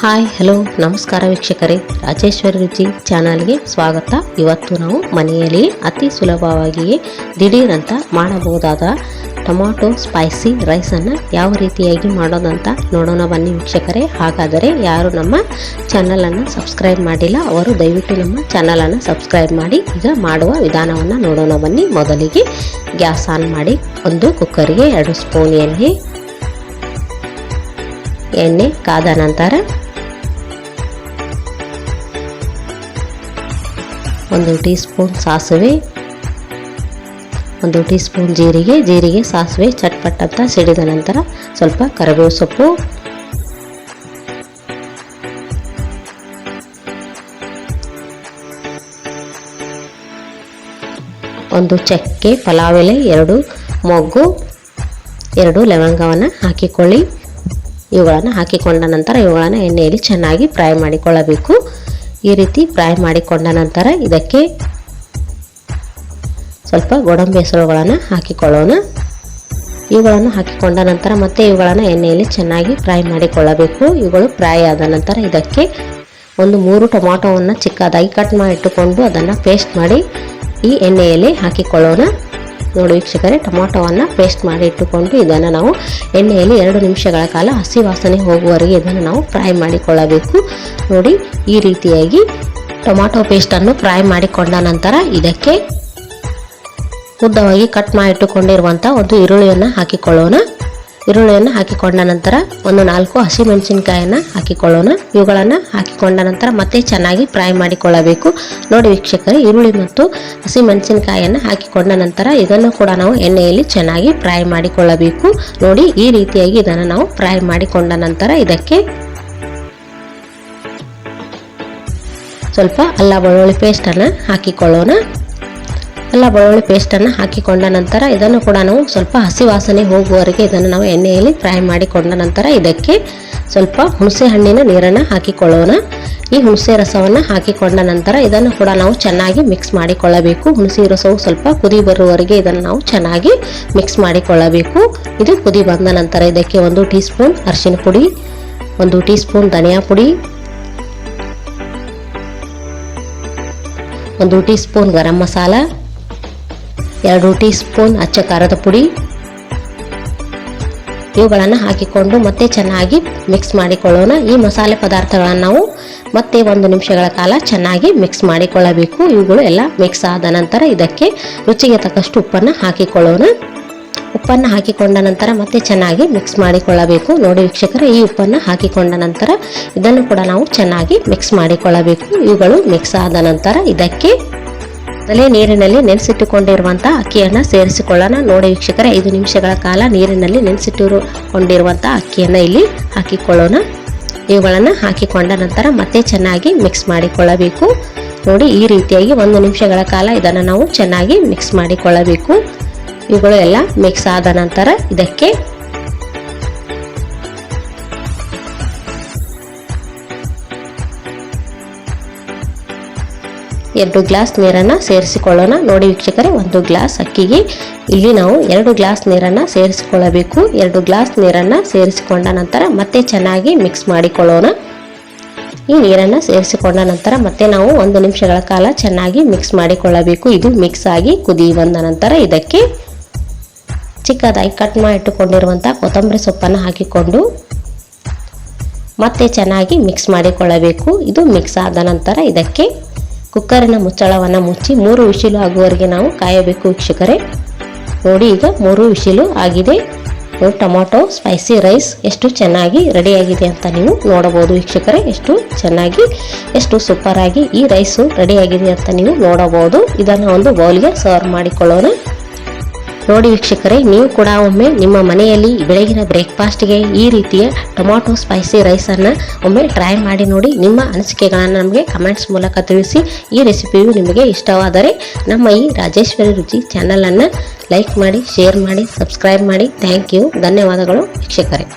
Hi hello ನಮಸ್ಕಾರ ವೀಕ್ಷಕರೇ, ರಾಜೇಶ್ವರಿ ರುಚಿ ಚಾನಲ್ಗೆ ಸ್ವಾಗತ. ಇವತ್ತು ನಾವು ಮನೆಯಲ್ಲಿ ಅತಿ ಸುಲಭವಾಗಿಯೇ ದಿಢೀರಂತ ಮಾಡಬಹುದಾದ ಟೊಮಾಟೊ ಸ್ಪೈಸಿ ರೈಸನ್ನು ಯಾವ ರೀತಿಯಾಗಿ ಮಾಡೋದಂತ ನೋಡೋಣ ಬನ್ನಿ ವೀಕ್ಷಕರೇ. ಹಾಗಾದರೆ ಯಾರು ನಮ್ಮ ಚಾನಲನ್ನು ಸಬ್ಸ್ಕ್ರೈಬ್ ಮಾಡಿಲ್ಲ ಅವರು ದಯವಿಟ್ಟು ನಮ್ಮ ಚಾನಲನ್ನು ಸಬ್ಸ್ಕ್ರೈಬ್ ಮಾಡಿ. ಈಗ ಮಾಡುವ ವಿಧಾನವನ್ನು ನೋಡೋಣ ಬನ್ನಿ. ಮೊದಲಿಗೆ ಗ್ಯಾಸ್ ಆನ್ ಮಾಡಿ ಒಂದು ಕುಕ್ಕರ್ಗೆ 2 ಸ್ಪೂನ್ ಎಣ್ಣೆ ಕಾದ ನಂತರ 1 ಟೀ ಸ್ಪೂನ್ ಸಾಸಿವೆ, 1 ಟೀ ಸ್ಪೂನ್ ಜೀರಿಗೆ, ಸಾಸಿವೆ ಚಟ್ಪಟ್ ಅಂತ ಸಿಡಿದ ನಂತರ ಸ್ವಲ್ಪ ಕರಿಬೇವು ಸೊಪ್ಪು, ಒಂದು ಚಕ್ಕೆ, ಪಲಾವ್ ಎಲೆ, 2 ಮೊಗ್ಗು, 2 ಲವಂಗವನ್ನು ಹಾಕಿಕೊಳ್ಳಿ. ಇವುಗಳನ್ನು ಹಾಕಿಕೊಂಡ ನಂತರ ಇವುಗಳನ್ನು ಎಣ್ಣೆಯಲ್ಲಿ ಚೆನ್ನಾಗಿ ಫ್ರೈ ಮಾಡಿಕೊಳ್ಳಬೇಕು. ಈ ರೀತಿ ಫ್ರೈ ಮಾಡಿಕೊಂಡ ನಂತರ ಇದಕ್ಕೆ ಸ್ವಲ್ಪ ಗೋಡಂಬಿ ಹೆಸರುಗಳನ್ನು ಹಾಕಿಕೊಳ್ಳೋಣ. ಇವುಗಳನ್ನು ಹಾಕಿಕೊಂಡ ನಂತರ ಮತ್ತೆ ಇವುಗಳನ್ನು ಎಣ್ಣೆಯಲ್ಲಿ ಚೆನ್ನಾಗಿ ಫ್ರೈ ಮಾಡಿಕೊಳ್ಳಬೇಕು. ಇವುಗಳು ಫ್ರೈ ಆದ ನಂತರ ಇದಕ್ಕೆ 3 ಟೊಮಾಟೊವನ್ನು ಚಿಕ್ಕದಾಗಿ ಕಟ್ ಮಾಡಿ ಇಟ್ಟುಕೊಂಡು ಅದನ್ನು ಪೇಸ್ಟ್ ಮಾಡಿ ಈ ಎಣ್ಣೆಯಲ್ಲಿ ಹಾಕಿಕೊಳ್ಳೋಣ. ನೋಡಿ ವೀಕ್ಷಕರೇ, ಟೊಮಾಟೊವನ್ನು ಪೇಸ್ಟ್ ಮಾಡಿ ಇಟ್ಟುಕೊಂಡು ಇದನ್ನು ನಾವು ಎಣ್ಣೆಯಲ್ಲಿ 2 ನಿಮಿಷಗಳ ಕಾಲ ಹಸಿ ವಾಸನೆ ಹೋಗುವವರೆಗೆ ಇದನ್ನು ನಾವು ಫ್ರೈ ಮಾಡಿಕೊಳ್ಳಬೇಕು. ನೋಡಿ ಈ ರೀತಿಯಾಗಿ ಟೊಮಾಟೊ ಪೇಸ್ಟನ್ನು ಫ್ರೈ ಮಾಡಿಕೊಂಡ ನಂತರ ಇದಕ್ಕೆ ಉದ್ದವಾಗಿ ಕಟ್ ಮಾಡಿ ಇಟ್ಟುಕೊಂಡಿರುವಂಥ ಒಂದು ಈರುಳ್ಳಿಯನ್ನು ಹಾಕಿಕೊಳ್ಳೋಣ. ಈರುಳ್ಳಿಯನ್ನು ಹಾಕಿಕೊಂಡ ನಂತರ 4 ಹಸಿಮೆಣಸಿನಕಾಯನ್ನು ಹಾಕಿಕೊಳ್ಳೋಣ. ಇವುಗಳನ್ನು ಹಾಕಿಕೊಂಡ ನಂತರ ಮತ್ತೆ ಚೆನ್ನಾಗಿ ಫ್ರೈ ಮಾಡಿಕೊಳ್ಳಬೇಕು. ನೋಡಿ ವೀಕ್ಷಕರೇ, ಈರುಳ್ಳಿ ಮತ್ತು ಹಸಿಮೆಣಸಿನಕಾಯನ್ನು ಹಾಕಿಕೊಂಡ ನಂತರ ಇದನ್ನು ಕೂಡ ನಾವು ಎಣ್ಣೆಯಲ್ಲಿ ಚೆನ್ನಾಗಿ ಫ್ರೈ ಮಾಡಿಕೊಳ್ಳಬೇಕು. ನೋಡಿ ಈ ರೀತಿಯಾಗಿ ಇದನ್ನು ನಾವು ಫ್ರೈ ಮಾಡಿಕೊಂಡ ನಂತರ ಇದಕ್ಕೆ ಸ್ವಲ್ಪ ಅಲ್ಲ ಬೆಳ್ಳುಳ್ಳಿ ಪೇಸ್ಟನ್ನು ಹಾಕಿಕೊಳ್ಳೋಣ. ಬೆಳ್ಳುಳ್ಳಿ ಪೇಸ್ಟನ್ನು ಹಾಕಿಕೊಂಡ ನಂತರ ಇದನ್ನು ಕೂಡ ನಾವು ಸ್ವಲ್ಪ ಹಸಿ ವಾಸನೆ ಹೋಗುವವರೆಗೆ ಇದನ್ನು ನಾವು ಎಣ್ಣೆಯಲ್ಲಿ ಫ್ರೈ ಮಾಡಿಕೊಂಡ ನಂತರ ಇದಕ್ಕೆ ಸ್ವಲ್ಪ ಹುಣಸೆ ಹಣ್ಣಿನ ನೀರನ್ನು ಹಾಕಿಕೊಳ್ಳೋಣ. ಈ ಹುಣಸೆ ರಸವನ್ನು ಹಾಕಿಕೊಂಡ ನಂತರ ಇದನ್ನು ಕೂಡ ನಾವು ಚೆನ್ನಾಗಿ ಮಿಕ್ಸ್ ಮಾಡಿಕೊಳ್ಳಬೇಕು. ಹುಣಸೆ ರಸವು ಸ್ವಲ್ಪ ಕುದಿ ಬರುವವರೆಗೆ ಇದನ್ನು ನಾವು ಚೆನ್ನಾಗಿ ಮಿಕ್ಸ್ ಮಾಡಿಕೊಳ್ಳಬೇಕು. ಇದು ಕುದಿ ಬಂದ ನಂತರ ಇದಕ್ಕೆ 1 ಟೀ ಸ್ಪೂನ್ ಅರಿಶಿನ ಪುಡಿ, 1 ಟೀ ಸ್ಪೂನ್ ಧನಿಯಾ ಪುಡಿ, 1 tea spoon garam masala, 2 tea spoon ಅಚ್ಚ ಖಾರದ ಪುಡಿ, ಇವುಗಳನ್ನು ಹಾಕಿಕೊಂಡು ಮತ್ತೆ ಚೆನ್ನಾಗಿ ಮಿಕ್ಸ್ ಮಾಡಿಕೊಳ್ಳೋಣ. ಈ ಮಸಾಲೆ ಪದಾರ್ಥಗಳನ್ನು ನಾವು ಮತ್ತೆ 1 ನಿಮಿಷಗಳ ಕಾಲ ಚೆನ್ನಾಗಿ ಮಿಕ್ಸ್ ಮಾಡಿಕೊಳ್ಳಬೇಕು. ಇವುಗಳು ಎಲ್ಲ ಮಿಕ್ಸ್ ಆದ ನಂತರ ಇದಕ್ಕೆ ರುಚಿಗೆ ತಕ್ಕಷ್ಟು ಉಪ್ಪನ್ನು ಹಾಕಿಕೊಳ್ಳೋಣ. ಉಪ್ಪನ್ನು ಹಾಕಿಕೊಂಡ ನಂತರ ಮತ್ತೆ ಚೆನ್ನಾಗಿ ಮಿಕ್ಸ್ ಮಾಡಿಕೊಳ್ಳಬೇಕು. ನೋಡಿ ವೀಕ್ಷಕರೇ, ಈ ಉಪ್ಪನ್ನು ಹಾಕಿಕೊಂಡ ನಂತರ ಇದನ್ನು ಕೂಡ ನಾವು ಚೆನ್ನಾಗಿ ಮಿಕ್ಸ್ ಮಾಡಿಕೊಳ್ಳಬೇಕು. ಇವುಗಳು ಮಿಕ್ಸ್ ಆದ ನಂತರ ಇದಕ್ಕೆ ನೀರಿನಲ್ಲಿ ನೆನೆಸಿಟ್ಟುಕೊಂಡಿರುವಂಥ ಅಕ್ಕಿಯನ್ನು ಸೇರಿಸಿಕೊಳ್ಳೋಣ. ನೋಡಿ ವೀಕ್ಷಕರೇ, 5 ನಿಮಿಷಗಳ ಕಾಲ ನೀರಿನಲ್ಲಿ ನೆನೆಸಿಟ್ಟುಕೊಂಡಿರುವಂಥ ಅಕ್ಕಿಯನ್ನು ಇಲ್ಲಿ ಹಾಕಿಕೊಳ್ಳೋಣ. ಇವುಗಳನ್ನು ಹಾಕಿಕೊಂಡ ನಂತರ ಮತ್ತೆ ಚೆನ್ನಾಗಿ ಮಿಕ್ಸ್ ಮಾಡಿಕೊಳ್ಳಬೇಕು. ನೋಡಿ ಈ ರೀತಿಯಾಗಿ 1 ನಿಮಿಷಗಳ ಕಾಲ ಇದನ್ನು ನಾವು ಚೆನ್ನಾಗಿ ಮಿಕ್ಸ್ ಮಾಡಿಕೊಳ್ಳಬೇಕು. ಇವುಗಳು ಎಲ್ಲ ಮಿಕ್ಸ್ ಆದ ನಂತರ ಇದಕ್ಕೆ 2 ಗ್ಲಾಸ್ ನೀರನ್ನು ಸೇರಿಸಿಕೊಳ್ಳೋಣ. ನೋಡಿ ವೀಕ್ಷಕರೇ, 1 ಗ್ಲಾಸ್ ಅಕ್ಕಿಗೆ ಇಲ್ಲಿ ನಾವು 2 ಗ್ಲಾಸ್ ನೀರನ್ನು ಸೇರಿಸಿಕೊಳ್ಳಬೇಕು. 2 ಗ್ಲಾಸ್ ನೀರನ್ನು ಸೇರಿಸಿಕೊಂಡ ನಂತರ ಮತ್ತೆ ಚೆನ್ನಾಗಿ ಮಿಕ್ಸ್ ಮಾಡಿಕೊಳ್ಳೋಣ. ಈ ನೀರನ್ನು ಸೇರಿಸಿಕೊಂಡ ನಂತರ ಮತ್ತೆ ನಾವು 1 ನಿಮಿಷಗಳ ಕಾಲ ಚೆನ್ನಾಗಿ ಮಿಕ್ಸ್ ಮಾಡಿಕೊಳ್ಳಬೇಕು. ಇದು ಮಿಕ್ಸ್ ಆಗಿ ಕುದಿ ಬಂದ ನಂತರ ಇದಕ್ಕೆ ಚಿಕ್ಕದಾಗಿ ಕಟ್ ಮಾಡಿ ಇಟ್ಟುಕೊಂಡಿರುವಂಥ ಕೊತ್ತಂಬರಿ ಸೊಪ್ಪನ್ನು ಹಾಕಿಕೊಂಡು ಮತ್ತೆ ಚೆನ್ನಾಗಿ ಮಿಕ್ಸ್ ಮಾಡಿಕೊಳ್ಳಬೇಕು. ಇದು ಮಿಕ್ಸ್ ಆದ ನಂತರ ಇದಕ್ಕೆ ಕುಕ್ಕರಿನ ಮುಚ್ಚಳವನ್ನು ಮುಚ್ಚಿ 3 ವಿಶಿಲು ಆಗುವವರೆಗೆ ನಾವು ಕಾಯಬೇಕು ವೀಕ್ಷಕರೇ. ನೋಡಿ ಈಗ 3 ವಿಶಿಲು ಆಗಿದೆ. ಟೊಮಾಟೊ ಸ್ಪೈಸಿ ರೈಸ್ ಎಷ್ಟು ಚೆನ್ನಾಗಿ ರೆಡಿಯಾಗಿದೆ ಅಂತ ನೀವು ನೋಡಬಹುದು ವೀಕ್ಷಕರೇ. ಎಷ್ಟು ಸೂಪರ್ ಆಗಿ ಈ ರೈಸು ರೆಡಿಯಾಗಿದೆ ಅಂತ ನೀವು ನೋಡಬಹುದು. ಇದನ್ನು ಒಂದು ಬೌಲ್ಗೆ ಸರ್ವ್ ಮಾಡಿಕೊಳ್ಳೋಣ. ನೋಡಿ ವೀಕ್ಷಕರೇ, ನೀವು ಕೂಡ ಒಮ್ಮೆ ನಿಮ್ಮ ಮನೆಯಲ್ಲಿ ಬೆಳಗಿನ ಬ್ರೇಕ್ಫಾಸ್ಟ್ಗೆ ಈ ರೀತಿಯ ಟೊಮಾಟೊ ಸ್ಪೈಸಿ ರೈಸನ್ನು ಒಮ್ಮೆ ಟ್ರೈ ಮಾಡಿ ನೋಡಿ. ನಿಮ್ಮ ಅನಿಸಿಕೆಗಳನ್ನು ನಮಗೆ ಕಮೆಂಟ್ಸ್ ಮೂಲಕ ತಿಳಿಸಿ. ಈ ರೆಸಿಪಿಯು ನಿಮಗೆ ಇಷ್ಟವಾದರೆ ನಮ್ಮ ಈ ರಾಜೇಶ್ವರಿ ರುಚಿ ಚಾನಲನ್ನು ಲೈಕ್ ಮಾಡಿ, ಶೇರ್ ಮಾಡಿ, ಸಬ್ಸ್ಕ್ರೈಬ್ ಮಾಡಿ. Thank you. ಧನ್ಯವಾದಗಳು ವೀಕ್ಷಕರೇ.